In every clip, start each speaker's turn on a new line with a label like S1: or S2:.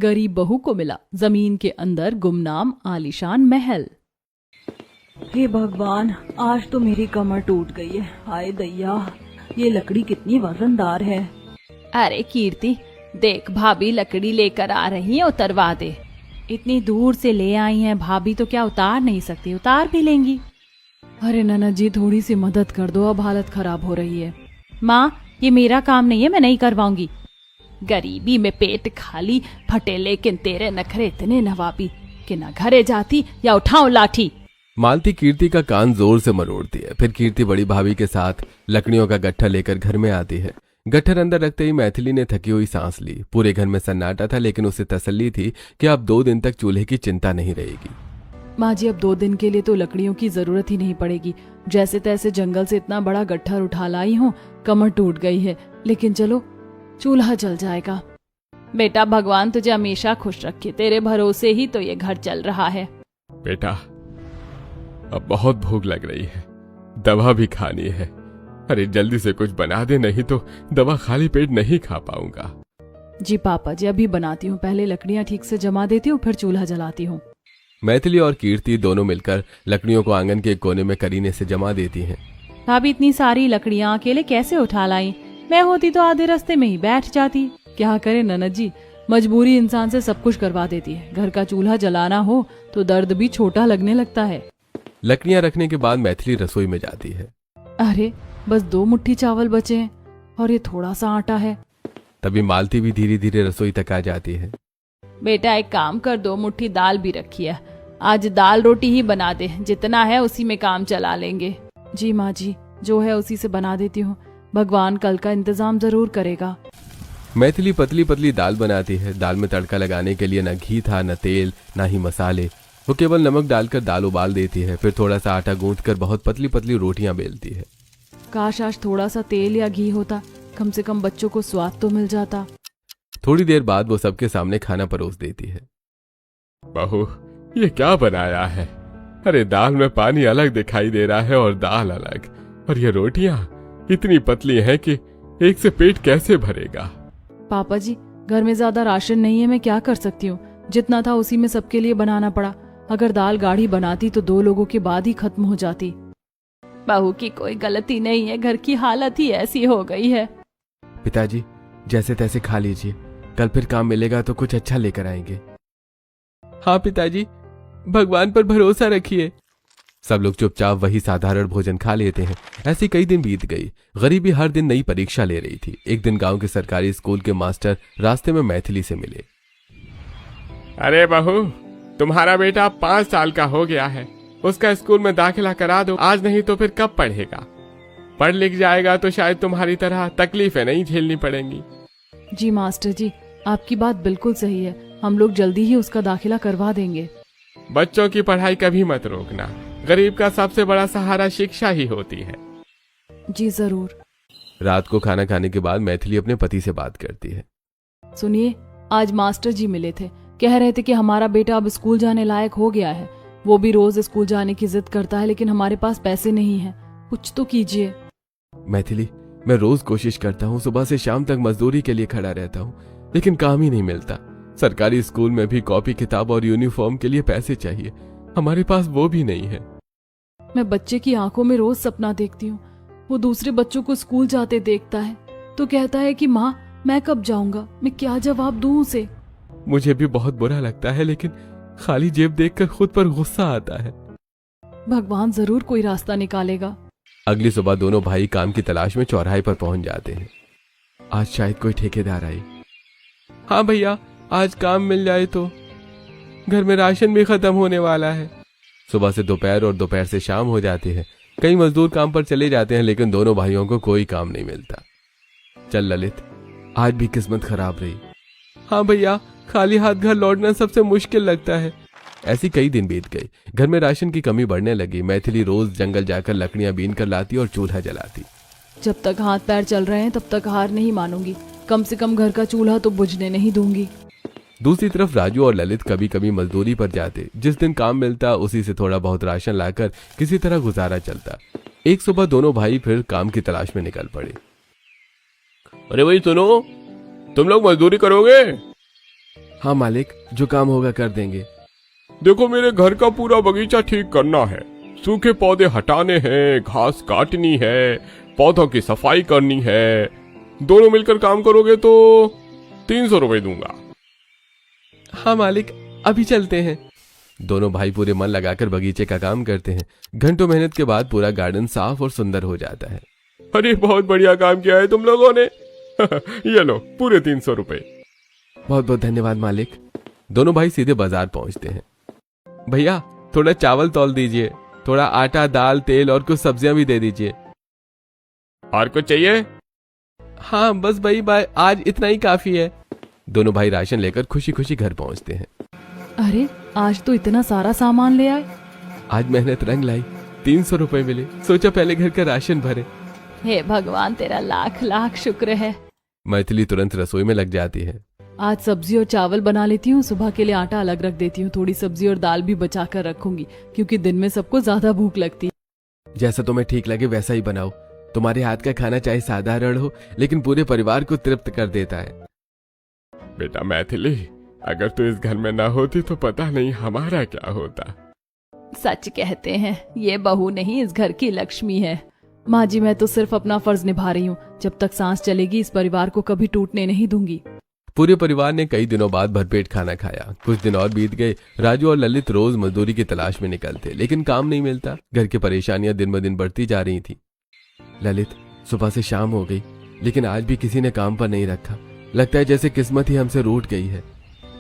S1: गरीब बहू को मिला जमीन के अंदर गुमनाम आलीशान महल।
S2: हे भगवान, आज तो मेरी कमर टूट गई है। हाय दैया, ये लकड़ी कितनी वजनदार है।
S1: अरे कीर्ति, देख भाभी लकड़ी लेकर आ रही है, उतरवा दे। इतनी दूर से ले आई हैं भाभी तो क्या उतार नहीं सकती? उतार भी लेंगी। अरे ननद जी, थोड़ी सी मदद कर दो, अब हालत खराब हो रही है। माँ, ये मेरा काम नहीं है, मैं नहीं करवाऊंगी। गरीबी में पेट खाली फटे, लेकिन तेरे नखरे इतने नवाबी कि न घरे जाती या उठाओ लाठी।
S3: मालती कीर्ति का कान जोर से मरोड़ती है। फिर कीर्ति बड़ी भाभी के साथ लकड़ियों का गट्ठर लेकर घर में आती है। गट्ठर अंदर रखते ही मैथिली ने थकी हुई सांस ली। पूरे घर में सन्नाटा था, लेकिन उसे तसल्ली थी कि अब 2 दिन तक चूल्हे की चिंता नहीं रहेगी।
S1: माँ जी, अब 2 दिन के लिए तो लकड़ियों की जरूरत ही नहीं पड़ेगी। जैसे तैसे जंगल से इतना बड़ा गट्ठर उठा लाई हूँ, कमर टूट गई है, लेकिन चलो चूल्हा जल जाएगा। बेटा, भगवान तुझे हमेशा खुश रखे, तेरे भरोसे ही तो ये घर चल रहा है।
S3: बेटा, अब बहुत भूख लग रही है, दवा भी खानी है। अरे जल्दी से कुछ बना दे, नहीं तो दवा खाली पेट नहीं खा पाऊंगा।
S1: जी पापा जी, अभी बनाती हूँ। पहले लकड़ियाँ ठीक से जमा देती हूँ, फिर चूल्हा जलाती हूँ।
S3: मैथिली और कीर्ति दोनों मिलकर लकड़ियों को आंगन के एक कोने में करीने से जमा देती हैं।
S1: भाभी इतनी सारी लकड़ियाँ अकेले कैसे उठा लाई? मैं होती तो आधे रास्ते में ही बैठ जाती। क्या करे ननद जी, मजबूरी इंसान से सब कुछ करवा देती है। घर का चूल्हा जलाना हो तो दर्द भी छोटा लगने लगता है।
S3: लकड़ियां रखने के बाद मैथिली रसोई में जाती है।
S1: अरे बस 2 मुट्ठी चावल बचे हैं और ये थोड़ा सा आटा है।
S3: तभी मालती भी धीरे धीरे रसोई तक आ जाती है।
S1: बेटा एक काम कर, 2 मुट्ठी दाल भी रखी है, आज दाल रोटी ही बना दे। जितना है उसी में काम चला लेंगे। जी माँ जी, जो है उसी से बना देती हूँ। भगवान कल का इंतजाम जरूर करेगा।
S3: मैथिली पतली पतली दाल बनाती है। दाल में तड़का लगाने के लिए न घी था, न तेल, न ही मसाले। वो केवल नमक डालकर दाल उबाल देती है, फिर थोड़ा सा आटा गूंथकर बहुत पतली पतली रोटियां बेलती है।
S1: काश आज थोड़ा सा तेल या घी होता, कम से कम बच्चों को स्वाद तो मिल जाता।
S3: थोड़ी देर बाद वो सबके सामने खाना परोस देती है। बहू, ये क्या बनाया है? अरे दाल में पानी अलग दिखाई दे रहा है और दाल अलग, और ये रोटियां इतनी पतली हैं कि एक से पेट कैसे भरेगा?
S1: पापा जी, घर में ज्यादा राशन नहीं है, मैं क्या कर सकती हूँ? जितना था उसी में सबके लिए बनाना पड़ा। अगर दाल गाढ़ी बनाती तो 2 लोगों के बाद ही खत्म हो जाती। बहू की कोई गलती नहीं है, घर की हालत ही ऐसी हो गई है।
S3: पिताजी, जैसे तैसे खा लीजिए, कल फिर काम मिलेगा तो कुछ अच्छा लेकर आएंगे। हाँ पिताजी, भगवान पर भरोसा रखिए। सब लोग चुपचाप वही साधारण भोजन खा लेते हैं। ऐसे कई दिन बीत गई। गरीबी हर दिन नई परीक्षा ले रही थी। एक दिन गांव के सरकारी स्कूल के मास्टर रास्ते में मैथिली से मिले।
S4: अरे बहू, तुम्हारा बेटा 5 साल का हो गया है, उसका स्कूल में दाखिला करा दो। आज नहीं तो फिर कब पढ़ेगा? पढ़ लिख जाएगा तो शायद तुम्हारी तरह तकलीफें नहीं झेलनी पड़ेंगी।
S1: जी मास्टर जी, आपकी बात बिल्कुल सही है। हम लोग जल्दी ही उसका दाखिला करवा देंगे।
S4: बच्चों की पढ़ाई कभी मत रोकना। गरीब का सबसे बड़ा सहारा शिक्षा ही होती है।
S1: जी जरूर।
S3: रात को खाना खाने के बाद मैथिली अपने पति से बात करती है।
S1: सुनिए, आज मास्टर जी मिले थे, कह रहे थे कि हमारा बेटा अब स्कूल जाने लायक हो गया है। वो भी रोज स्कूल जाने की जिद करता है, लेकिन हमारे पास पैसे नहीं है। कुछ तो कीजिए।
S3: मैथिली, मैं रोज कोशिश करता हूँ, सुबह से शाम तक मजदूरी के लिए खड़ा रहता हूँ, लेकिन काम ही नहीं मिलता। सरकारी स्कूल में भी कॉपी किताब और यूनिफॉर्म के लिए पैसे चाहिए, हमारे पास वो भी नहीं है।
S1: मैं बच्चे की आंखों में रोज सपना देखती हूँ। वो दूसरे बच्चों को स्कूल जाते देखता है तो कहता है कि माँ, मैं कब जाऊंगा? मैं क्या जवाब दूं उसे?
S3: मुझे भी बहुत बुरा लगता है, लेकिन खाली जेब देखकर खुद पर गुस्सा आता है।
S1: भगवान जरूर कोई रास्ता निकालेगा।
S3: अगली सुबह दोनों भाई काम की तलाश में चौराहे पर पहुंच जाते हैं। आज शायद कोई ठेकेदार आए। हाँ भैया, आज काम मिल जाए तो। घर में राशन भी खत्म होने वाला है। सुबह से दोपहर और दोपहर से शाम हो जाती है। कई मजदूर काम पर चले जाते हैं, लेकिन दोनों भाइयों को कोई काम नहीं मिलता। चल ललित, आज भी किस्मत खराब रही। हाँ भैया, खाली हाथ घर लौटना सबसे मुश्किल लगता है। ऐसी कई दिन बीत गए। घर में राशन की कमी बढ़ने लगी। मैथिली रोज जंगल जाकर लकड़ियां बीन कर लाती और चूल्हा जलाती।
S1: जब तक हाथ पैर चल रहे हैं तब तक हार नहीं मानूंगी। कम से कम घर का चूल्हा तो बुझने नहीं दूंगी।
S3: दूसरी तरफ राजू और ललित कभी कभी मजदूरी पर जाते। जिस दिन काम मिलता उसी से थोड़ा बहुत राशन लाकर किसी तरह गुजारा चलता। एक सुबह दोनों भाई फिर काम की तलाश में निकल पड़े।
S4: अरे भाई सुनो, तुम लोग मजदूरी करोगे?
S3: हाँ मालिक, जो काम होगा कर देंगे।
S4: देखो, मेरे घर का पूरा बगीचा ठीक करना है, सूखे पौधे हटाने हैं, घास काटनी है, पौधों की सफाई करनी है। दोनों मिलकर काम करोगे तो 300 रुपए दूंगा।
S3: हाँ मालिक, अभी चलते हैं। दोनों भाई पूरे मन लगाकर बगीचे का काम करते हैं। घंटों मेहनत के बाद पूरा गार्डन साफ और सुंदर हो जाता है।
S4: अरे बहुत बढ़िया काम किया है तुम लोगों ने। ये लो पूरे 300 रुपए।
S3: बहुत बहुत धन्यवाद मालिक। दोनों भाई सीधे बाजार पहुंचते हैं। भैया, थोड़ा चावल तौल दीजिए, थोड़ा आटा, दाल, तेल और कुछ सब्जियां भी दे दीजिए।
S4: और कुछ चाहिए?
S3: हाँ बस भाई आज इतना ही काफी है। दोनों भाई राशन लेकर खुशी खुशी घर पहुंचते हैं।
S1: अरे आज तो इतना सारा सामान ले आए।
S3: आज मेहनत रंग लाई, 300 रुपए मिले। सोचा पहले घर का राशन भरे।
S1: हे भगवान, तेरा लाख लाख शुक्र है।
S3: मैथिली तुरंत रसोई में लग जाती है।
S1: आज सब्जी और चावल बना लेती हूँ, सुबह के लिए आटा अलग रख देती हूँ, थोड़ी सब्जी और दाल भी बचा कर रखूंगी क्योंकि दिन में सबको ज्यादा भूख लगती है।
S3: जैसा तुम्हें ठीक लगे वैसा ही बनाओ। तुम्हारे हाथ का खाना चाहे साधारण हो लेकिन पूरे परिवार को तृप्त कर देता है।
S4: बेटा मैथिली, अगर तू इस घर में ना होती तो पता नहीं हमारा क्या होता।
S1: सच कहते हैं, ये बहू नहीं इस घर की लक्ष्मी है। माँ जी, मैं तो सिर्फ अपना फर्ज निभा रही हूँ। जब तक सांस चलेगी इस परिवार को कभी टूटने नहीं दूंगी।
S3: पूरे परिवार ने कई दिनों बाद भरपेट खाना खाया। कुछ दिन और बीत गए। राजू और ललित रोज मजदूरी की तलाश में निकलते, लेकिन काम नहीं मिलता। घर की परेशानियां दिन ब दिन बढ़ती जा रही थी। ललित, सुबह से शाम हो गई लेकिन आज भी किसी ने काम पर नहीं रखा। लगता है जैसे किस्मत ही हमसे रूठ गई है।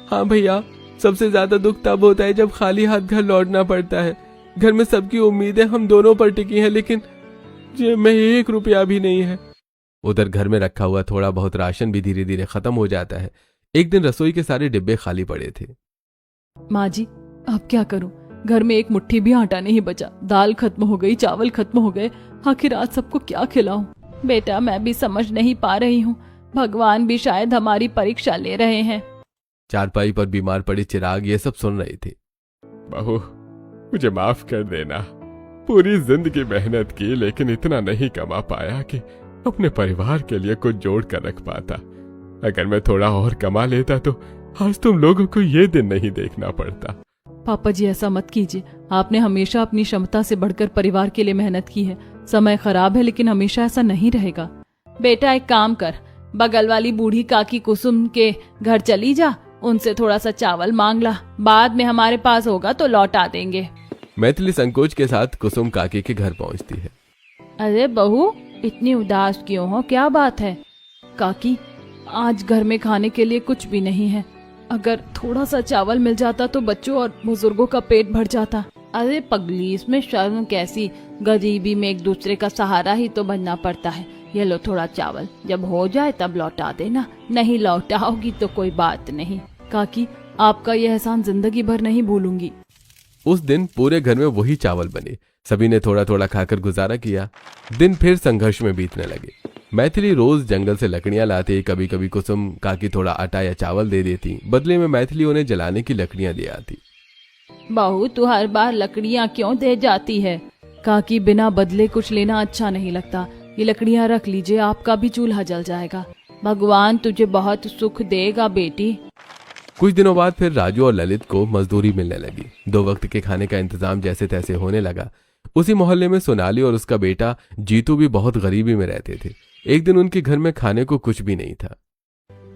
S3: हाँ भैया, सबसे ज्यादा दुख तब होता है जब खाली हाथ घर लौटना पड़ता है। घर में सबकी उम्मीदें हम दोनों पर टिकी हैं, लेकिन जेब में 1 रुपया भी नहीं है। उधर घर में रखा हुआ थोड़ा बहुत राशन भी धीरे धीरे खत्म हो जाता है। एक दिन रसोई के सारे डिब्बे खाली पड़े थे।
S1: माँ जी, अब क्या करूं? घर में एक मुट्ठी भी आटा नहीं बचा। दाल खत्म हो गई, चावल खत्म हो गए। आखिर आज सबको क्या खिलाऊं? बेटा, मैं भी समझ नहीं पा रही हूँ। भगवान भी शायद हमारी परीक्षा ले रहे हैं।
S3: चारपाई पर बीमार पड़े चिराग ये सब सुन रहे थे।
S4: बहू, मुझे माफ कर देना। पूरी जिंदगी मेहनत की लेकिन इतना नहीं कमा पाया कि अपने परिवार के लिए कुछ जोड़ कर रख पाता। अगर मैं थोड़ा और कमा लेता तो आज तुम लोगों को ये दिन नहीं देखना पड़ता।
S1: पापा जी, ऐसा मत कीजिए। आपने हमेशा अपनी क्षमता से बढ़कर परिवार के लिए मेहनत की है। समय खराब है लेकिन हमेशा ऐसा नहीं रहेगा। बेटा, एक काम कर, बगल वाली बूढ़ी काकी कुसुम के घर चली जा, उनसे थोड़ा सा चावल मांग ला। बाद में हमारे पास होगा तो लौटा देंगे।
S3: मैथिली संकोच के साथ कुसुम काकी के घर पहुंचती है।
S1: अरे बहू, इतनी उदास क्यों हो? क्या बात है? काकी, आज घर में खाने के लिए कुछ भी नहीं है। अगर थोड़ा सा चावल मिल जाता तो बच्चों और बुजुर्गों का पेट भर जाता। अरे पगली, इसमें शर्म कैसी? गरीबी में एक दूसरे का सहारा ही तो बनना पड़ता है। ये लो थोड़ा चावल, जब हो जाए तब लौटा देना। नहीं लौटाओगी तो कोई बात नहीं। काकी, आपका यह एहसान जिंदगी भर नहीं भूलूंगी।
S3: उस दिन पूरे घर में वही चावल बने। सभी ने थोड़ा थोड़ा खाकर गुजारा किया। दिन फिर संघर्ष में बीतने लगे। मैथिली रोज जंगल से लकड़ियां लाती। कभी कभी कुसुम काकी थोड़ा आटा या चावल दे देती। बदले में मैथिली उन्हें जलाने की लकड़ियां दे आती।
S1: बहू, तू हर बार लकड़ियां क्यों दे जाती है? काकी, बिना बदले कुछ लेना अच्छा नहीं लगता। ये लकड़ियां रख लीजिए, आपका भी चूल्हा जल जाएगा। भगवान तुझे बहुत सुख देगा बेटी।
S3: कुछ दिनों बाद फिर राजू और ललित को मजदूरी मिलने लगी। 2 वक्त के खाने का इंतजाम जैसे तैसे होने लगा। उसी मोहल्ले में सोनाली और उसका बेटा जीतू भी बहुत गरीबी में रहते थे। एक दिन उनके घर में खाने को कुछ भी नहीं था।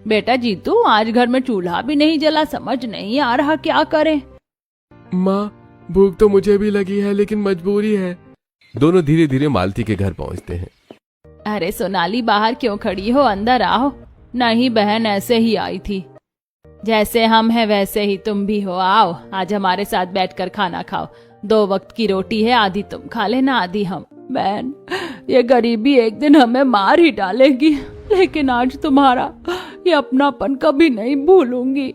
S1: बेटा जीतू, आज घर में चूल्हा भी नहीं जला, समझ नहीं आ रहा क्या करें।
S3: माँ, भूख तो मुझे भी लगी है लेकिन मजबूरी है। दोनों धीरे धीरे मालती के घर पहुंचते हैं।
S1: अरे सोनाली, बाहर क्यों खड़ी हो? अंदर आओ। नहीं बहन, ऐसे ही आई थी। जैसे हम हैं वैसे ही तुम भी हो। आओ, आज हमारे साथ बैठकर खाना खाओ। 2 वक्त की रोटी है, आधी तुम खा लेना, आधी हम। बहन, ये गरीबी एक दिन हमें मार ही डालेगी, लेकिन आज तुम्हारा ये अपनापन कभी नहीं भूलूंगी।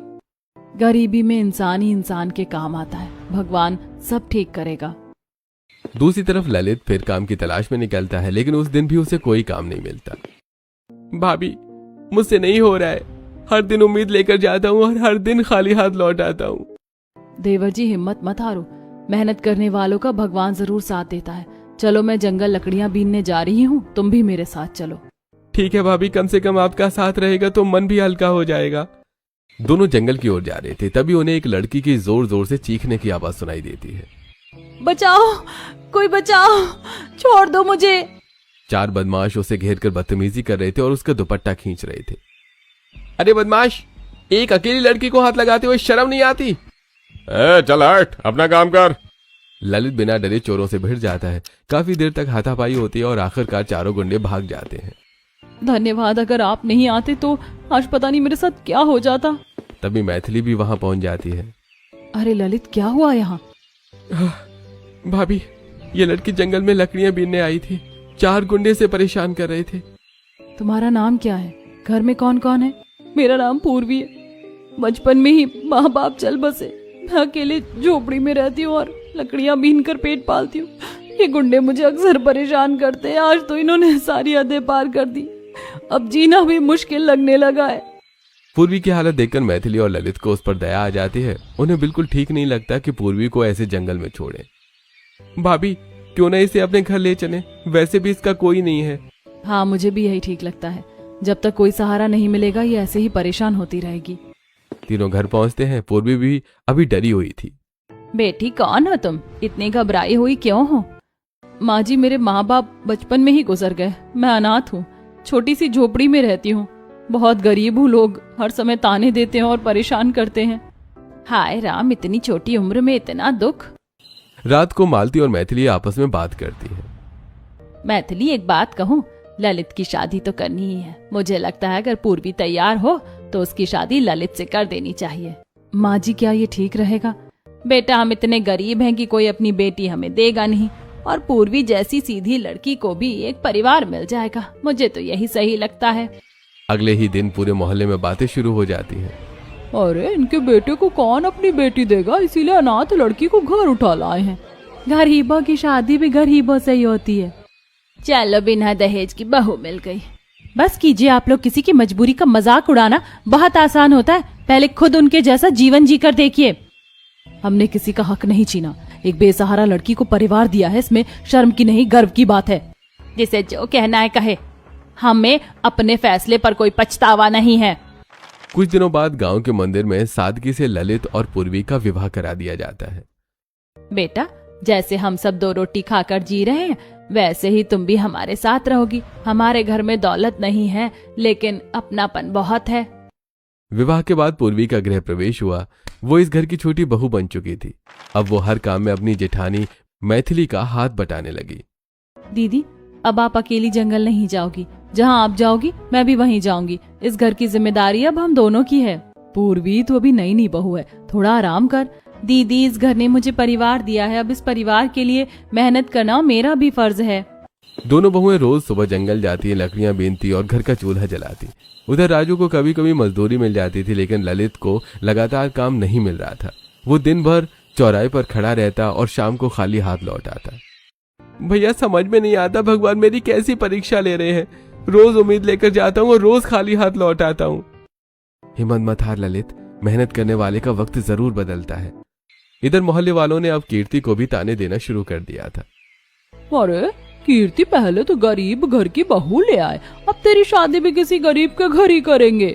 S1: गरीबी में इंसान ही इंसान के काम आता है। भगवान सब ठीक करेगा।
S3: दूसरी तरफ ललित फिर काम की तलाश में निकलता है, लेकिन उस दिन भी उसे कोई काम नहीं मिलता। भाभी, मुझसे नहीं हो रहा है। हर दिन उम्मीद लेकर जाता हूँ और हर दिन खाली हाथ लौट आता हूँ।
S1: देवर जी, हिम्मत मत हारो। मेहनत करने वालों का भगवान जरूर साथ देता है। चलो, मैं जंगल लकड़ियां बीनने जा रही हूँ, तुम भी मेरे साथ चलो।
S3: ठीक है भाभी, कम से कम आपका साथ रहेगा तो मन भी हल्का हो जाएगा। दोनों जंगल की ओर जा रहे थे, तभी उन्हें एक लड़की की जोर जोर से चीखने की आवाज सुनाई देती है।
S1: बचाओ, कोई बचाओ, छोड़ दो मुझे।
S3: 4 बदमाश उसे घेर कर बदतमीजी कर रहे थे और उसका दुपट्टा खींच रहे थे। अरे बदमाश, एक अकेली लड़की को हाथ लगाते हुए शर्म नहीं आती?
S4: चल हट, अपना काम कर।
S3: ललित बिना डरे चोरों से भिड़ जाता है। काफी देर तक हाथापाई होती है और आखिरकार चारों गुंडे भाग जाते हैं।
S1: धन्यवाद, अगर आप नहीं आते तो आज पता नहीं मेरे साथ क्या हो जाता।
S3: तभी मैथिली भी वहां पहुंच जाती है।
S1: अरे ललित, क्या हुआ यहाँ?
S3: भाभी, ये लड़की जंगल में लकड़ियां बीनने आई थी। 4 गुंडे से परेशान कर रहे थे।
S1: तुम्हारा नाम क्या है? घर में कौन कौन है? मेरा नाम पूर्वी है। बचपन में ही माँ बाप चल बसे। मैं अकेले झोपड़ी में रहती हूँ और लकड़ियां बीन कर पेट पालती हूँ। ये गुंडे मुझे अक्सर परेशान करते हैं। आज तो इन्होंने सारी हदें पार कर दी। अब जीना भी मुश्किल लगने लगा है।
S3: पूर्वी की हालत देखकर मैथिली और ललित को उस पर दया आ जाती है। उन्हें बिल्कुल ठीक नहीं लगता कि पूर्वी को ऐसे जंगल में छोड़े। भाभी, क्यों ना इसे अपने घर ले चले? वैसे भी इसका कोई नहीं है।
S1: हाँ, मुझे भी यही ठीक लगता है। जब तक कोई सहारा नहीं मिलेगा ये ऐसे ही परेशान होती रहेगी।
S3: तीनों घर पहुंचते हैं। पूर्वी भी अभी डरी हुई थी।
S1: बेटी, कौन हो तुम? इतनी घबराई हुई क्यों हो? माँ जी, मेरे माँ बाप बचपन में ही गुजर गए। मैं अनाथ हूँ। छोटी सी झोपड़ी में रहती हूँ। बहुत गरीब हूँ। लोग हर समय ताने देते हैं और परेशान करते हैं। हाय राम, इतनी छोटी उम्र में इतना दुख।
S3: रात को मालती और मैथिली आपस में बात करती है।
S1: मैथिली, एक बात कहूँ, ललित की शादी तो करनी ही है। मुझे लगता है अगर पूर्वी तैयार हो तो उसकी शादी ललित से कर देनी चाहिए। माँ जी, क्या ये ठीक रहेगा? बेटा, हम इतने गरीब हैं कि कोई अपनी बेटी हमें देगा नहीं, और पूर्वी जैसी सीधी लड़की को भी एक परिवार मिल जाएगा। मुझे तो यही सही लगता है।
S3: अगले ही दिन पूरे मोहल्ले में बातें शुरू हो जाती हैं।
S1: अरे, इनके बेटे को कौन अपनी बेटी देगा, इसीलिए अनाथ लड़की को घर उठा लाए हैं। गरीबों की शादी भी गरीबों से ही होती है। चलो, बिना दहेज की बहू मिल गई। बस कीजिए आप लोग। किसी की मजबूरी का मजाक उड़ाना बहुत आसान होता है। पहले खुद उनके जैसा जीवन जीकर देखिए। हमने किसी का हक नहीं छीना। एक बेसहारा लड़की को परिवार दिया है, इसमें शर्म की नहीं गर्व की बात है। जिसे जो कहना है कहे। हमें अपने फैसले पर कोई पछतावा नहीं है।
S3: कुछ दिनों बाद गांव के मंदिर में सादगी से ललित और पूर्वी का विवाह करा दिया जाता है।
S1: बेटा, जैसे हम सब 2 रोटी खाकर जी रहे हैं, वैसे ही तुम भी हमारे साथ रहोगी। हमारे घर में दौलत नहीं है, लेकिन अपनापन बहुत है।
S3: विवाह के बाद पूर्वी का गृह प्रवेश हुआ। वो इस घर की छोटी बहू बन चुकी थी। अब वो हर काम में अपनी जेठानी मैथिली का हाथ बटाने लगी।
S1: दीदी, अब आप अकेली जंगल नहीं जाओगी। जहाँ आप जाओगी मैं भी वहीं जाऊंगी। इस घर की जिम्मेदारी अब हम दोनों की है। पूर्वी, तू अभी नई बहू है, थोड़ा आराम कर। दीदी, इस घर ने मुझे परिवार दिया है। अब इस परिवार के लिए मेहनत करना मेरा भी फर्ज है।
S3: दोनों बहुएं रोज सुबह जंगल जाती है, लकड़ियां बीनती और घर का चूल्हा जलाती। उधर राजू को कभी कभी मजदूरी मिल जाती थी, लेकिन ललित को लगातार काम नहीं मिल रहा था। वो दिन भर चौराहे पर खड़ा रहता और शाम को खाली हाथ लौट आता। भैया, समझ में नहीं आता भगवान मेरी कैसी परीक्षा ले रहे हैं। रोज उम्मीद लेकर जाता हूँ और रोज खाली हाथ लौट आता हूँ। हिम्मत मत हार ललित, मेहनत करने वाले का वक्त जरूर बदलता है। इधर मोहल्ले वालों ने अब कीर्ति को भी ताने देना शुरू कर दिया था।
S1: अरे कीर्ति, पहले तो गरीब घर की बहू ले आए, अब तेरी शादी भी किसी गरीब के घर ही करेंगे।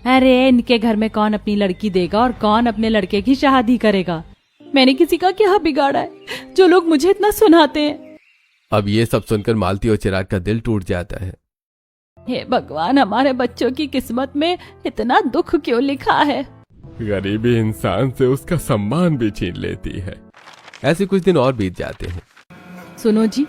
S1: अरे, इनके घर में कौन अपनी लड़की देगा और कौन अपने लड़के की शादी करेगा? मैंने किसी का क्या बिगाड़ा है जो लोग मुझे इतना सुनाते हैं?
S3: अब ये सब सुनकर मालती और चिराग का दिल टूट जाता है।
S1: हे भगवान, हमारे बच्चों की किस्मत में इतना दुख क्यों लिखा है?
S4: गरीबी इंसान से उसका सम्मान भी छीन लेती है।
S3: ऐसे कुछ दिन और बीत जाते हैं।
S1: सुनो जी,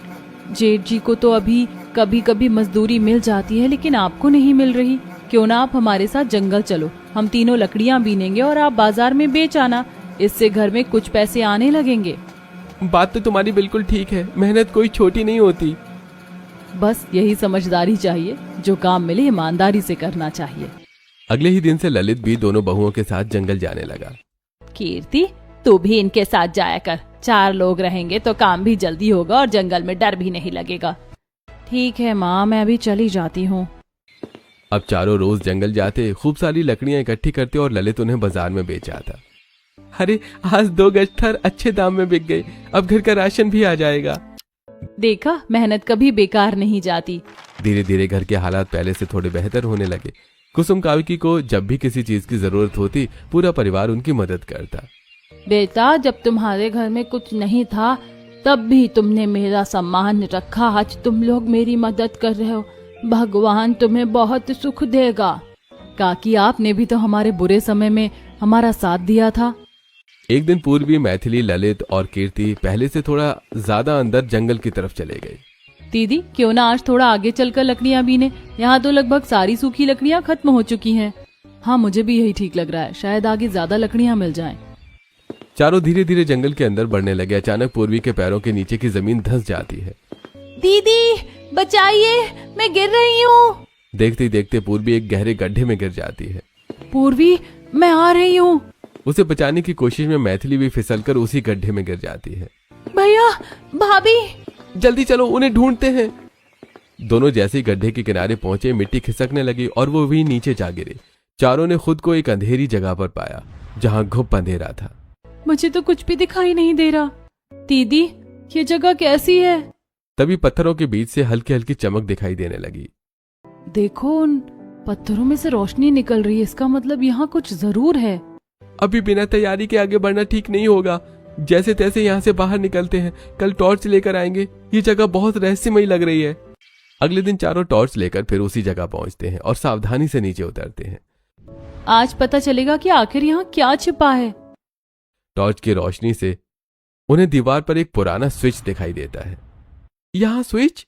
S1: जेठ जी को तो अभी कभी कभी मजदूरी मिल जाती है, लेकिन आपको नहीं मिल रही। क्यों ना आप हमारे साथ जंगल चलो। हम तीनों लकड़ियां बीनेंगे और आप बाजार में बेच आना। इससे घर में कुछ पैसे आने लगेंगे।
S3: बात तो तुम्हारी बिल्कुल ठीक है। मेहनत कोई छोटी नहीं होती।
S1: बस यही समझदारी चाहिए। जो काम मिले ईमानदारी से करना चाहिए।
S3: अगले ही दिन से ललित भी दोनों बहुओं के साथ जंगल जाने लगा।
S1: कीर्ति, तू भी इनके साथ जाया कर। 4 लोग रहेंगे तो काम भी जल्दी होगा और जंगल में डर भी नहीं लगेगा। ठीक है माँ, मैं अभी चली जाती हूँ।
S3: अब चारों रोज जंगल जाते, खूब सारी लकड़ियां इकट्ठी करते और ललित उन्हें बाजार में बेच आता। अरे, आज 2 गट्ठर अच्छे दाम में बिक गए। अब घर का राशन भी आ जाएगा।
S1: देखा, मेहनत कभी बेकार नहीं जाती।
S3: धीरे धीरे घर के हालात पहले से थोड़े बेहतर होने लगे। कुसुम काकी को जब भी किसी चीज की जरूरत होती पूरा परिवार उनकी मदद करता।
S1: बेटा, जब तुम्हारे घर में कुछ नहीं था तब भी तुमने मेरा सम्मान रखा। आज तुम लोग मेरी मदद कर रहे हो, भगवान तुम्हें बहुत सुख देगा।
S2: काकी, आपने भी तो हमारे बुरे समय में हमारा साथ दिया था।
S3: एक दिन पूर्वी, मैथिली, ललित और कीर्ति पहले से थोड़ा ज्यादा अंदर जंगल की तरफ चले गए।
S2: दीदी, क्यों ना आज थोड़ा आगे चलकर लकड़ियां बीने। यहाँ तो लगभग सारी सूखी लकड़ियां खत्म हो चुकी हैं। हाँ, मुझे भी यही ठीक लग रहा है, शायद आगे ज्यादा लकड़ियां मिल जाएं।
S3: चारों धीरे धीरे जंगल के अंदर बढ़ने लगे। अचानक पूर्वी के पैरों के नीचे की जमीन धंस जाती है।
S1: दीदी बचाइए, मैं गिर रही हूँ।
S3: देखते ही देखते पूर्वी एक गहरे गड्ढे में गिर जाती है।
S2: पूर्वी, मैं आ रही हूँ।
S3: उसे बचाने की कोशिश में मैथिली भी फिसलकर उसी गड्ढे में गिर जाती है।
S1: भैया, भाभी,
S3: जल्दी चलो, उन्हें ढूंढते हैं। दोनों जैसे ही गड्ढे के किनारे पहुंचे, मिट्टी खिसकने लगी और वो भी नीचे जा गिरे। चारों ने खुद को एक अंधेरी जगह पर पाया जहां घुप अंधेरा था।
S2: मुझे तो कुछ भी दिखाई नहीं दे रहा। दीदी, ये जगह कैसी है?
S3: तभी पत्थरों के बीच से हल्की हल्की चमक दिखाई देने लगी।
S2: देखो, उन पत्थरों में से रोशनी निकल रही है। इसका मतलब यहाँ कुछ जरूर है।
S3: अभी बिना तैयारी के आगे बढ़ना ठीक नहीं होगा। जैसे तैसे यहाँ से बाहर निकलते हैं, कल टॉर्च लेकर आएंगे। ये जगह बहुत रहस्यमयी लग रही है। अगले दिन चारों टॉर्च लेकर फिर उसी जगह पहुंचते हैं और सावधानी से नीचे उतरते हैं।
S2: आज पता चलेगा कि आखिर यहाँ क्या छिपा है।
S3: टॉर्च की रोशनी से उन्हें दीवार पर एक पुराना स्विच दिखाई देता है। यहाँ स्विच?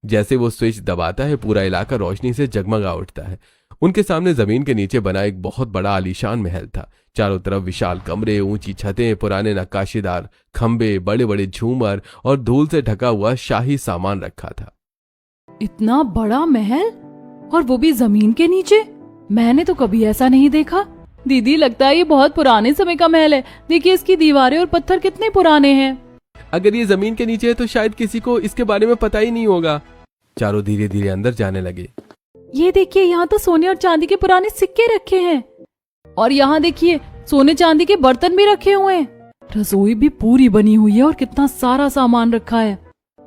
S3: जैसे वो स्विच दबाता है, पूरा इलाका रोशनी से जगमगा उठता है। उनके सामने जमीन के नीचे बना एक बहुत बड़ा आलीशान महल था। चारों तरफ विशाल कमरे, ऊंची छतें, पुराने नक्काशीदार खंबे, बड़े बड़े झूमर और धूल से ढका हुआ शाही सामान रखा था।
S2: इतना बड़ा महल, और वो भी जमीन के नीचे? मैंने तो कभी ऐसा नहीं देखा। दीदी, लगता है ये बहुत पुराने समय का महल है। देखिए, इसकी दीवारें और पत्थर कितने पुराने हैं।
S3: अगर ये जमीन के नीचे है तो शायद किसी को इसके बारे में पता ही नहीं होगा। चारों धीरे धीरे अंदर जाने लगे।
S2: ये देखिए, यहाँ तो सोने और चांदी के पुराने सिक्के रखे हैं। और यहाँ देखिए, सोने चांदी के बर्तन भी रखे हुए हैं। रसोई भी पूरी बनी हुई है और कितना सारा सामान रखा है।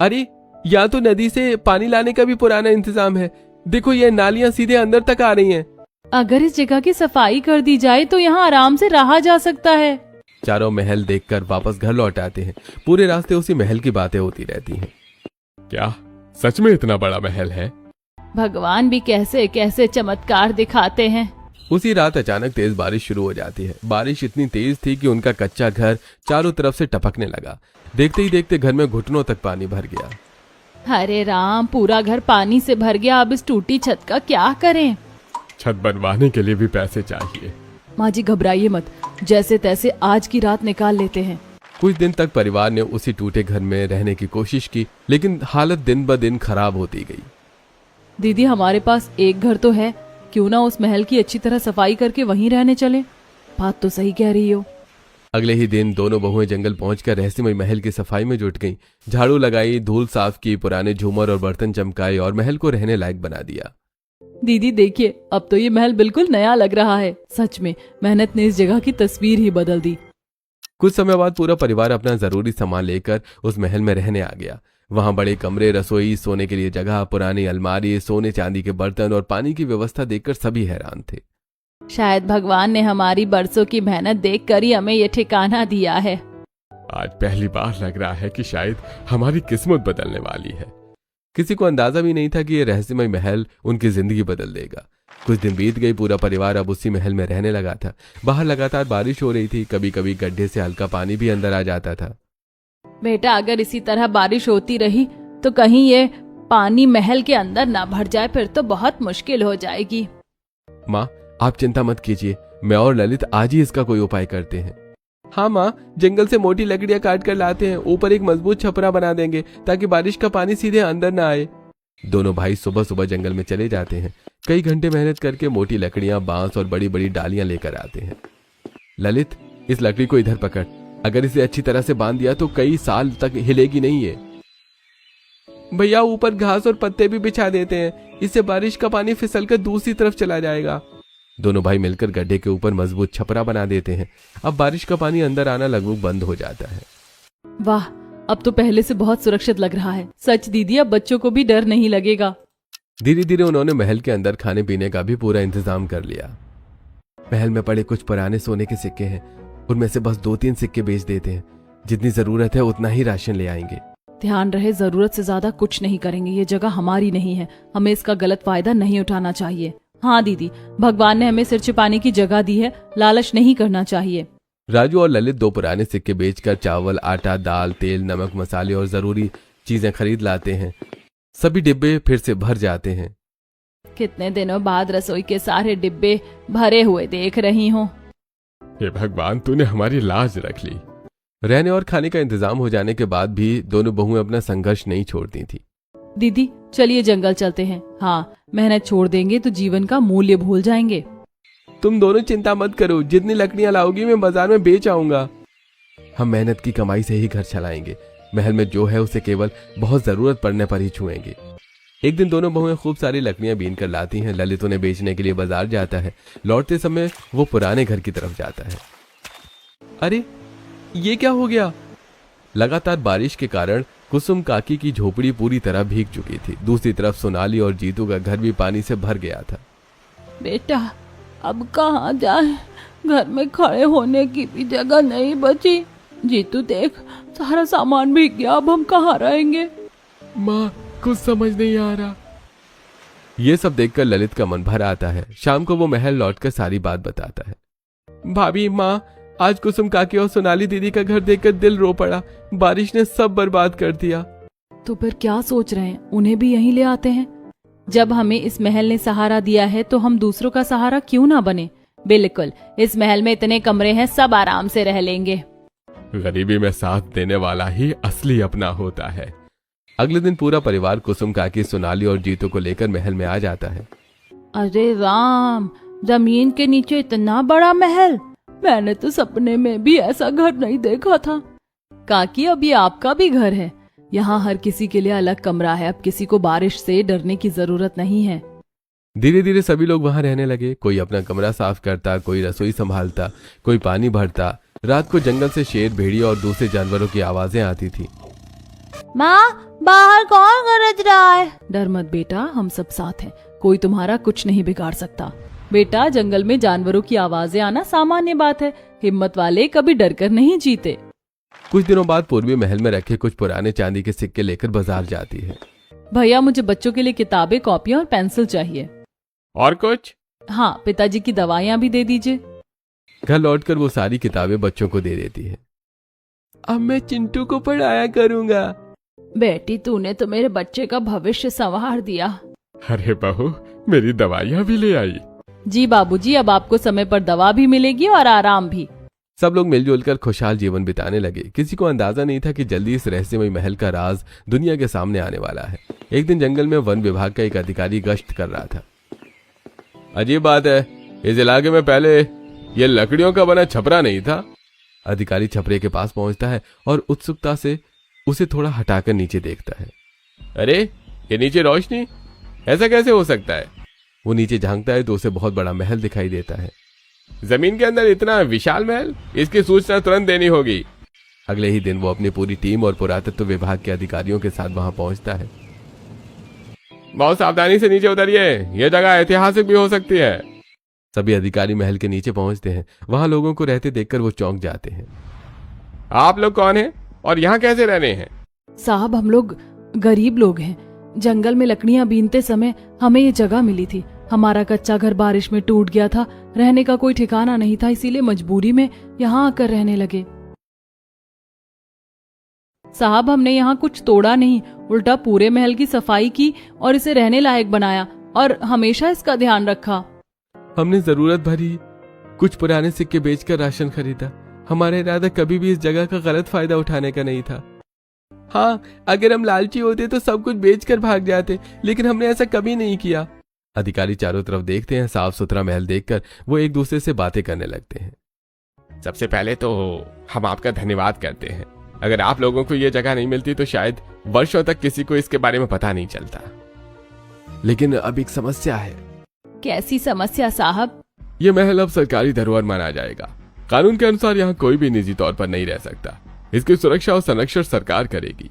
S3: अरे, यहाँ तो नदी से पानी लाने का भी पुराना इंतजाम है। देखो, ये नालियां सीधे अंदर तक आ रही हैं।
S2: अगर इस जगह की सफाई कर दी जाए तो यहाँ आराम से रहा जा सकता है।
S3: चारों महल देखकर वापस घर लौट आते हैं। पूरे रास्ते उसी महल की बातें होती रहती हैं।
S4: क्या सच में इतना बड़ा महल है?
S1: भगवान भी कैसे कैसे चमत्कार दिखाते हैं।
S3: उसी रात अचानक तेज बारिश शुरू हो जाती है। बारिश इतनी तेज थी कि उनका कच्चा घर चारों तरफ से टपकने लगा। देखते ही देखते घर में घुटनों तक पानी भर गया।
S1: हरे राम, पूरा घर पानी से भर गया। अब इस टूटी छत का क्या करें?
S4: छत बनवाने के लिए भी पैसे चाहिए।
S2: माँ जी, घबराइए मत, जैसे तैसे आज की रात निकाल लेते हैं।
S3: कुछ दिन तक परिवार ने उसी टूटे घर में रहने की कोशिश की, लेकिन हालत दिन ब दिन खराब होती गई।
S2: दीदी, हमारे पास एक घर तो है, क्यों ना उस महल की अच्छी तरह सफाई करके वहीं रहने चले। बात तो सही कह रही हो।
S3: अगले ही दिन दोनों बहुएं जंगल पहुंचकर रहस्यमय महल की सफाई में जुट गईं। झाड़ू लगाई, धूल साफ की, पुराने झूमर और बर्तन चमकाए और महल को रहने लायक बना दिया।
S2: दीदी देखिए, अब तो ये महल बिल्कुल नया लग रहा है। सच में मेहनत ने इस जगह की तस्वीर ही बदल दी।
S3: कुछ समय बाद पूरा परिवार अपना जरूरी सामान लेकर उस महल में रहने आ गया। वहां बड़े कमरे, रसोई, सोने के लिए जगह, पुरानी अलमारी, सोने चांदी के बर्तन और पानी की व्यवस्था देखकर सभी हैरान थे।
S1: शायद भगवान ने हमारी बरसों की मेहनत देखकर ही हमें ये ठिकाना दिया है।
S4: आज पहली बार लग रहा है कि शायद हमारी किस्मत बदलने वाली है।
S3: किसी को अंदाजा भी नहीं था कि यह रहस्यमय महल उनकी जिंदगी बदल देगा। कुछ दिन बीत गई, पूरा परिवार अब उसी महल में रहने लगा था। बाहर लगातार बारिश हो रही थी, कभी कभी गड्ढे से हल्का पानी भी अंदर आ जाता था।
S1: बेटा, अगर इसी तरह बारिश होती रही तो कहीं ये पानी महल के अंदर ना भर जाए, फिर तो बहुत मुश्किल हो जाएगी।
S3: माँ, आप चिंता मत कीजिए, मैं और ललित आज ही इसका कोई उपाय करते हैं। हाँ माँ, जंगल से मोटी लकड़ियां काट कर लाते हैं, ऊपर एक मजबूत छपरा बना देंगे ताकि बारिश का पानी सीधे अंदर ना आए। दोनों भाई सुबह सुबह जंगल में चले जाते हैं। कई घंटे मेहनत करके मोटी लकड़ियां, बांस और बड़ी बड़ी डालियां लेकर आते हैं। ललित, इस लकड़ी को इधर पकड़। अगर इसे अच्छी तरह से बांध दिया तो कई साल तक हिलेगी नहीं है। भैया, ऊपर घास और पत्ते भी बिछा देते हैं, इससे बारिश का पानी फिसलकर दूसरी तरफ चला जाएगा। दोनों भाई मिलकर गड्ढे के ऊपर मजबूत छपरा बना देते हैं। अब बारिश का पानी अंदर आना लगभग बंद हो जाता है।
S2: वाह, अब तो पहले से बहुत सुरक्षित लग रहा है। सच दीदी, अब बच्चों को भी डर नहीं लगेगा।
S3: धीरे धीरे उन्होंने महल के अंदर खाने पीने का भी पूरा इंतजाम कर लिया। महल में पड़े कुछ पुराने सोने के सिक्के हैं, उनमें से बस 2-3 सिक्के बेच देते हैं। जितनी जरूरत है उतना ही राशन ले आएंगे।
S2: ध्यान रहे, जरूरत से ज्यादा कुछ नहीं करेंगे। ये जगह हमारी नहीं है, हमें इसका गलत फायदा नहीं उठाना चाहिए। हाँ दीदी, भगवान ने हमें सिर छिपाने की जगह दी है, लालच नहीं करना चाहिए।
S3: राजू और ललित 2 पुराने सिक्के बेचकर चावल, आटा, दाल, तेल, नमक, मसाले और जरूरी चीजें खरीद लाते हैं। सभी डिब्बे फिर से भर जाते हैं।
S1: कितने दिनों बाद रसोई के सारे डिब्बे भरे हुए देख रही हूँ।
S4: हे भगवान, तूने हमारी लाज रख ली।
S3: रहने और खाने का इंतजाम हो जाने के बाद भी दोनों बहुएं अपना संघर्ष नहीं छोड़ती थी।
S2: दीदी चलिए जंगल चलते हैं। हाँ, मेहनत छोड़ देंगे तो जीवन का मूल्य भूल जाएंगे।
S3: तुम दोनों चिंता मत करो, जितनी लकड़ियां लाओगी मैं बाजार में बेच आऊंगा। हम मेहनत की कमाई से ही घर चलाएंगे। महल में जो है उसे केवल बहुत जरूरत पड़ने पर ही छुएंगे। एक दिन दोनों बहुएं खूब सारी लकड़ियां बीन कर लाती हैं। ललित उन्हें बेचने के लिए बाजार जाता है। लौटते समय वो पुराने घर की तरफ जाता है। अरे ये क्या हो गया? लगातार बारिश के कारण कुसुम काकी की झोपड़ी पूरी तरह भीग चुकी थी। दूसरी तरफ सोनाली और जीतू का घर भी पानी से भर गया था।
S1: बेटा अब कहाँ जाए, घर में खड़े होने की भी जगह नहीं बची। जीतू देख, सारा सामान भीग गया, अब हम कहाँ रहेंगे?
S3: माँ, कुछ समझ नहीं आ रहा। ये सब देखकर ललित का मन भर आता है। शाम को वो महल लौटकर सारी बात बताता है। भाभी, माँ, आज कुसुम काकी और सोनाली दीदी का घर देखकर दिल रो पड़ा। बारिश ने सब बर्बाद कर दिया।
S2: तो फिर क्या सोच रहे हैं, उन्हें भी यहीं ले आते हैं?
S1: जब हमें इस महल ने सहारा दिया है तो हम दूसरों का सहारा क्यों ना बने। बिल्कुल, इस महल में इतने कमरे हैं, सब आराम से रह लेंगे।
S4: गरीबी में साथ देने वाला ही असली अपना होता है।
S3: अगले दिन पूरा परिवार कुसुम काकी, सोनाली और जीतू को लेकर महल में आ जाता है।
S1: अरे राम, जमीन के नीचे इतना बड़ा महल, मैंने तो सपने में भी ऐसा घर नहीं देखा था।
S2: काकी, अब ये आपका भी घर है। यहाँ हर किसी के लिए अलग कमरा है। अब किसी को बारिश से डरने की जरूरत नहीं है।
S3: धीरे धीरे सभी लोग वहां रहने लगे। कोई अपना कमरा साफ करता, कोई रसोई संभालता, कोई पानी भरता। रात को जंगल से शेर, भेड़िया और दूसरे जानवरों की आवाजें आती थी।
S1: माँ, बाहर कौन गरज रहा है?
S2: डर मत बेटा, हम सब साथ हैं, कोई तुम्हारा कुछ नहीं बिगाड़ सकता। बेटा, जंगल में जानवरों की आवाजें आना सामान्य बात है। हिम्मत वाले कभी डर कर नहीं जीते।
S3: कुछ दिनों बाद पूर्वी महल में रखे कुछ पुराने चांदी के सिक्के लेकर बाजार जाती है।
S2: भैया, मुझे बच्चों के लिए किताबें, कॉपियां और पेंसिल चाहिए।
S4: और कुछ?
S2: हाँ, पिताजी की दवाइयाँ भी दे दीजिए।
S3: घर लौटकर वो सारी किताबें बच्चों को दे देती है। अब मैं चिंटू को पढ़ाया करूंगा।
S1: बेटी, तूने तो मेरे बच्चे का भविष्य संवार दिया।
S4: अरे बहू, मेरी दवाइयाँ भी ले आई।
S2: जी बाबूजी, अब आपको समय पर दवा भी मिलेगी और आराम भी।
S3: सब लोग मिलजुल कर खुशहाल जीवन बिताने लगे। किसी को अंदाजा नहीं था कि जल्दी इस रहस्यमय महल का राज दुनिया के सामने आने वाला है। एक दिन जंगल में वन विभाग का एक अधिकारी गश्त कर रहा था। अजीब बात है, इस इलाके में पहले ये लकड़ियों का बना छपरा नहीं था। अधिकारी छपरे के पास पहुंचता है और उत्सुकता से उसे थोड़ा हटाकर नीचे देखता है। अरे, ये नीचे रोशनी, ऐसा कैसे हो सकता है? वो नीचे झांकता है तो उसे बहुत बड़ा महल दिखाई देता है।
S4: जमीन के अंदर इतना विशाल महल, इसकी सूचना तुरंत देनी होगी।
S3: अगले ही दिन वो अपनी पूरी टीम और पुरातत्व विभाग के अधिकारियों के साथ वहां पहुंचता है।
S4: बहुत सावधानी से नीचे उतरिए, यह जगह ऐतिहासिक भी हो सकती है।
S3: सभी अधिकारी महल के नीचे पहुंचते हैं। वहां लोगों को रहते देखकर वो चौंक जाते हैं।
S4: आप लोग कौन हैं और यहाँ कैसे रहने हैं?
S2: साहब, हम लोग गरीब लोग हैं। जंगल में लकड़ियां बीनते समय हमें ये जगह मिली थी। हमारा कच्चा घर बारिश में टूट गया था, रहने का कोई ठिकाना नहीं था, इसीलिए मजबूरी में यहाँ आकर रहने लगे। साहब, हमने यहाँ कुछ तोड़ा नहीं, उल्टा पूरे महल की सफाई की और इसे रहने लायक बनाया और हमेशा इसका ध्यान रखा।
S3: हमने जरूरत भरी कुछ पुराने सिक्के बेचकर राशन खरीदा। हमारा इरादा कभी भी इस जगह का गलत फायदा उठाने का नहीं था। हाँ, अगर हम लालची होते तो सब कुछ बेचकर भाग जाते, लेकिन हमने ऐसा कभी नहीं किया। अधिकारी चारों तरफ देखते हैं। साफ सुथरा महल देखकर वो एक दूसरे से बातें करने लगते हैं।
S4: सबसे पहले तो हम आपका धन्यवाद करते हैं। अगर आप लोगों को ये जगह नहीं मिलती तो शायद वर्षों तक किसी को इसके बारे में पता नहीं चलता।
S3: लेकिन अब एक समस्या है।
S1: कैसी समस्या साहब?
S4: ये महल अब सरकारी धरोहर माना जाएगा। कानून के अनुसार यहाँ कोई भी निजी तौर पर नहीं रह सकता। इसकी सुरक्षा और संरक्षण सरकार करेगी।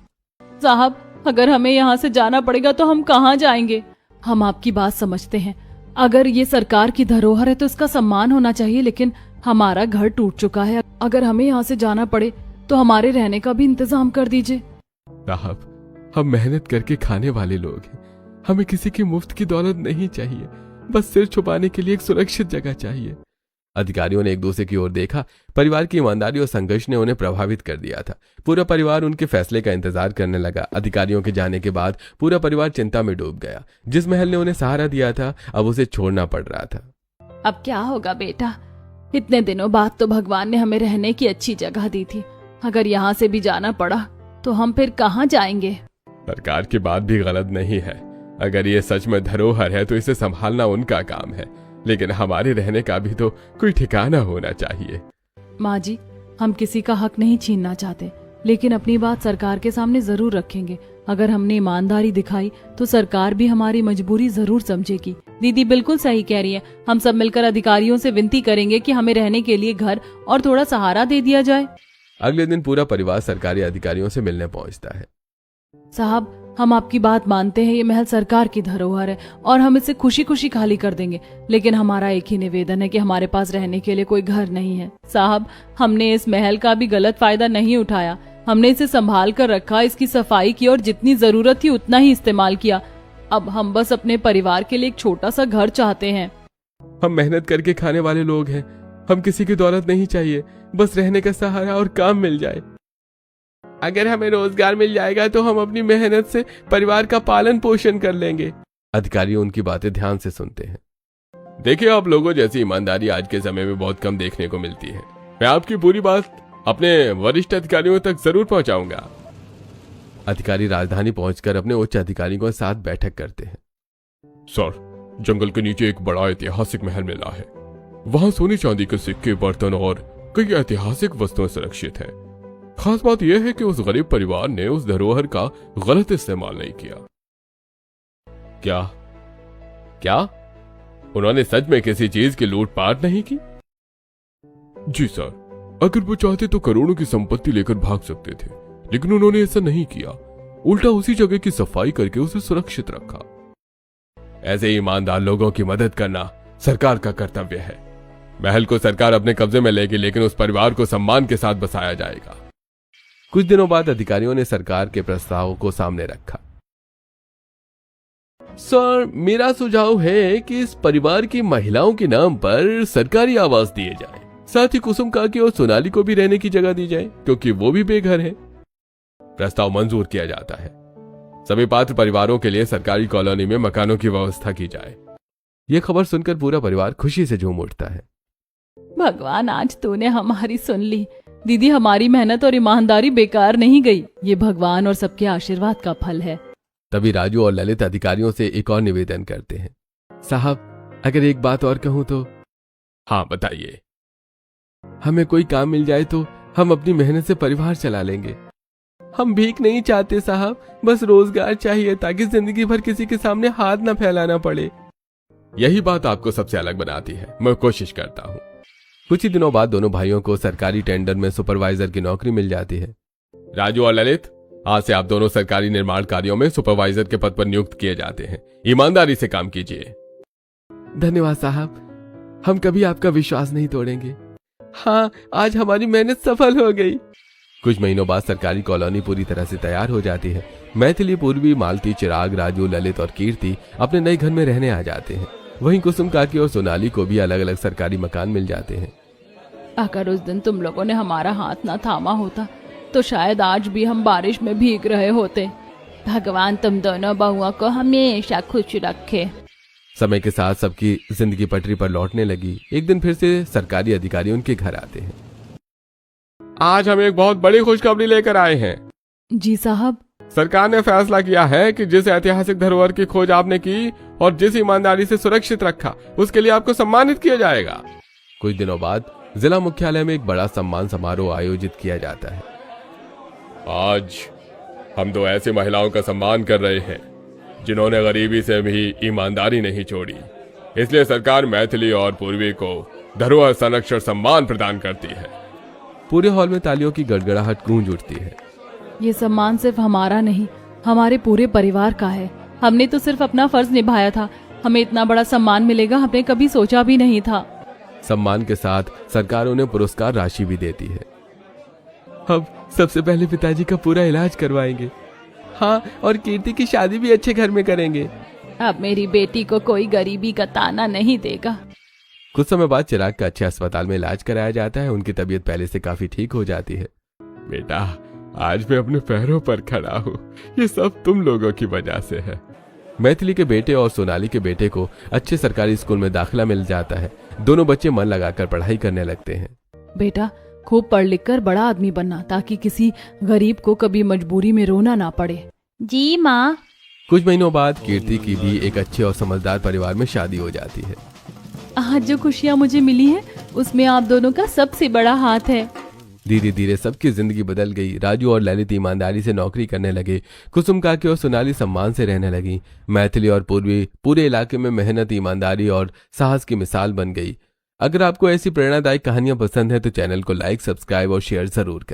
S2: साहब, अगर हमें यहाँ से जाना पड़ेगा तो हम कहाँ जाएंगे? हम आपकी बात समझते हैं। अगर ये सरकार की धरोहर है तो इसका सम्मान होना चाहिए, लेकिन हमारा घर टूट चुका है। अगर हमें यहाँ से जाना पड़े तो हमारे रहने का भी इंतजाम कर दीजिए।
S3: साहब, हम मेहनत करके खाने वाले लोग हैं। हमें किसी की मुफ्त की दौलत नहीं चाहिए, बस सिर छुपाने के लिए एक सुरक्षित जगह चाहिए। अधिकारियों ने एक दूसरे की ओर देखा। परिवार की ईमानदारी और संघर्ष ने उन्हें प्रभावित कर दिया था। पूरा परिवार उनके फैसले का इंतजार करने लगा। अधिकारियों के जाने के बाद पूरा परिवार चिंता में डूब गया। जिस महल ने उन्हें सहारा दिया था, अब उसे छोड़ना पड़ रहा था।
S2: अब क्या होगा बेटा? इतने दिनों बाद तो भगवान ने हमें रहने की अच्छी जगह दी थी। अगर यहाँ से भी जाना पड़ा तो हम फिर कहाँ जाएंगे?
S4: सरकार की बात भी गलत नहीं है। अगर ये सच में धरोहर है तो इसे संभालना उनका काम है, लेकिन हमारे रहने का भी तो कोई ठिकाना होना चाहिए।
S2: माँ जी, हम किसी का हक नहीं छीनना चाहते, लेकिन अपनी बात सरकार के सामने जरूर रखेंगे। अगर हमने ईमानदारी दिखाई तो सरकार भी हमारी मजबूरी जरूर समझेगी।
S1: दीदी बिल्कुल सही कह रही है। हम सब मिलकर अधिकारियों से विनती करेंगे कि हमें रहने के लिए घर और थोड़ा सहारा दे दिया जाए।
S3: अगले दिन पूरा परिवार सरकारी अधिकारियों से मिलने पहुंचता है।
S2: साहब, हम आपकी बात मानते हैं। ये महल सरकार की धरोहर है और हम इसे खुशी खुशी खाली कर देंगे, लेकिन हमारा एक ही निवेदन है कि हमारे पास रहने के लिए कोई घर नहीं है।
S1: साहब, हमने इस महल का भी गलत फायदा नहीं उठाया। हमने इसे संभाल कर रखा, इसकी सफाई की और जितनी जरूरत थी उतना ही इस्तेमाल किया। अब हम बस अपने परिवार के लिए एक छोटा सा घर चाहते हैं।
S3: हम मेहनत करके खाने वाले लोग हैं। हम किसी की दौलत नहीं चाहिए, बस रहने का सहारा और काम मिल जाए। अगर हमें रोजगार मिल जाएगा तो हम अपनी मेहनत से परिवार का पालन पोषण कर लेंगे। अधिकारी उनकी बातें ध्यान से सुनते हैं।
S4: देखिए, आप लोगों जैसी ईमानदारी आज के समय में बहुत कम देखने को मिलती है। मैं आपकी पूरी बात अपने वरिष्ठ अधिकारियों तक जरूर पहुंचाऊंगा।
S3: अधिकारी राजधानी पहुंचकर अपने उच्च अधिकारियों के साथ बैठक करते हैं।
S4: सर, जंगल के नीचे एक बड़ा ऐतिहासिक महल मिला है। वहां सोने चांदी के सिक्के, बर्तन और कई ऐतिहासिक वस्तुएं सुरक्षित है। खास बात यह है कि उस गरीब परिवार ने उस धरोहर का गलत इस्तेमाल नहीं किया।
S3: क्या
S4: क्या उन्होंने सच में किसी चीज की लूटपाट नहीं की?
S3: जी सर, अगर वो चाहते तो करोड़ों की संपत्ति लेकर भाग सकते थे, लेकिन उन्होंने ऐसा नहीं किया। उल्टा उसी जगह की सफाई करके उसे सुरक्षित रखा।
S4: ऐसे ईमानदार लोगों की मदद करना सरकार का कर्तव्य है। महल को सरकार अपने कब्जे में लेगी, लेकिन उस परिवार को सम्मान के साथ बसाया जाएगा।
S3: कुछ दिनों बाद अधिकारियों ने सरकार के प्रस्ताव को सामने रखा। सर, मेरा सुझाव है कि इस परिवार की महिलाओं के नाम पर सरकारी आवास दिए जाए। साथ ही कुसुम काकी और सोनाली को भी रहने की जगह दी जाए, क्योंकि वो भी बेघर है।
S4: प्रस्ताव मंजूर किया जाता है। सभी पात्र परिवारों के लिए सरकारी कॉलोनी में मकानों की व्यवस्था की जाए।
S3: यह खबर सुनकर पूरा परिवार खुशी से झूम उठता है।
S1: भगवान, आज तूने हमारी सुन ली। दीदी, हमारी मेहनत और ईमानदारी बेकार नहीं गई। ये भगवान और सबके आशीर्वाद का फल है।
S3: तभी राजू और ललित अधिकारियों से एक और निवेदन करते हैं। साहब, अगर एक बात और कहूं तो।
S4: हाँ, बताइए।
S3: हमें कोई काम मिल जाए तो हम अपनी मेहनत से परिवार चला लेंगे। हम भीख नहीं चाहते साहब, बस रोजगार चाहिए ताकि जिंदगी भर किसी के सामने हाथ न फैलाना पड़े।
S4: यही बात आपको सबसे अलग बनाती है। मैं कोशिश करता हूँ।
S3: कुछ ही दिनों बाद दोनों भाइयों को सरकारी टेंडर में सुपरवाइजर की नौकरी मिल जाती है।
S4: राजू और ललित, आज से आप दोनों सरकारी निर्माण कार्यों में सुपरवाइजर के पद पर नियुक्त किए जाते हैं। ईमानदारी से काम कीजिए।
S3: धन्यवाद साहब, हम कभी आपका विश्वास नहीं तोड़ेंगे। हाँ, आज हमारी मेहनत सफल हो गई। कुछ महीनों बाद सरकारी कॉलोनी पूरी तरह से तैयार हो जाती है। मैथिली, पूर्वी, मालती, चिराग, राजू, ललित और कीर्ति अपने नए घर में रहने आ जाते हैं। वहीं कुसुम काकी और सोनाली को भी अलग अलग सरकारी मकान मिल जाते हैं।
S1: अगर उस दिन तुम लोगों ने हमारा हाथ ना थामा होता तो शायद आज भी हम बारिश में भीग रहे होते। भगवान तुम दोनों बहुओं को हमेशा खुश रखे।
S3: समय के साथ सबकी जिंदगी पटरी पर लौटने लगी। एक दिन फिर से सरकारी अधिकारी उनके घर आते हैं।
S4: आज हम एक बहुत बड़ी खुशखबरी लेकर आए हैं।
S2: जी साहब।
S4: सरकार ने फैसला किया है कि जिस ऐतिहासिक धरोहर की खोज आपने की और जिस ईमानदारी से सुरक्षित रखा, उसके लिए आपको सम्मानित किया जाएगा।
S3: कुछ दिनों बाद जिला मुख्यालय में एक बड़ा सम्मान समारोह आयोजित किया जाता है।
S4: आज हम दो ऐसी महिलाओं का सम्मान कर रहे हैं जिन्होंने गरीबी से भी ईमानदारी नहीं छोड़ी। इसलिए सरकार मैथिली और पूर्वी को धरोहर संरक्षण सम्मान प्रदान करती है।
S3: पूरे हॉल में तालियों की गड़गड़ाहट गूंज उठती है।
S2: ये सम्मान सिर्फ हमारा नहीं, हमारे पूरे परिवार का है। हमने तो सिर्फ अपना फर्ज निभाया था। हमें इतना बड़ा सम्मान मिलेगा हमने कभी सोचा भी नहीं था।
S3: सम्मान के साथ सरकार उन्हें पुरस्कार राशि भी देती है। अब सबसे पहले पिताजी का पूरा इलाज करवाएंगे। हाँ, और कीर्ति की शादी भी अच्छे घर में करेंगे।
S2: अब मेरी बेटी को कोई गरीबी का ताना नहीं देगा।
S3: कुछ समय बाद चिराग का अच्छे अस्पताल में इलाज कराया जाता है। उनकी तबीयत पहले से काफी ठीक हो जाती है।
S4: बेटा, आज मैं अपने पैरों पर खड़ा हूँ, ये सब तुम लोगों की वजह से है।
S3: मैथिली के बेटे और सोनाली के बेटे को अच्छे सरकारी स्कूल में दाखिला मिल जाता है। दोनों बच्चे मन लगाकर पढ़ाई करने लगते हैं।
S2: बेटा, खूब पढ़ लिख कर बड़ा आदमी बनना, ताकि किसी गरीब को कभी मजबूरी में रोना ना पड़े।
S1: जी माँ।
S3: कुछ महीनों बाद कीर्ति की भी एक अच्छे और समझदार परिवार में शादी हो जाती है।
S2: आज जो खुशियाँ मुझे मिली हैं, उसमें आप दोनों का सबसे बड़ा हाथ है।
S3: धीरे धीरे सबकी जिंदगी बदल गई। राजू और ललित ईमानदारी से नौकरी करने लगे। कुसुम काकी और सोनाली सम्मान से रहने लगी। मैथिली और पूर्वी पूरे इलाके में मेहनत, ईमानदारी और साहस की मिसाल बन गई। अगर आपको ऐसी प्रेरणादायक कहानियां पसंद है तो चैनल को लाइक, सब्सक्राइब और शेयर जरूर करें।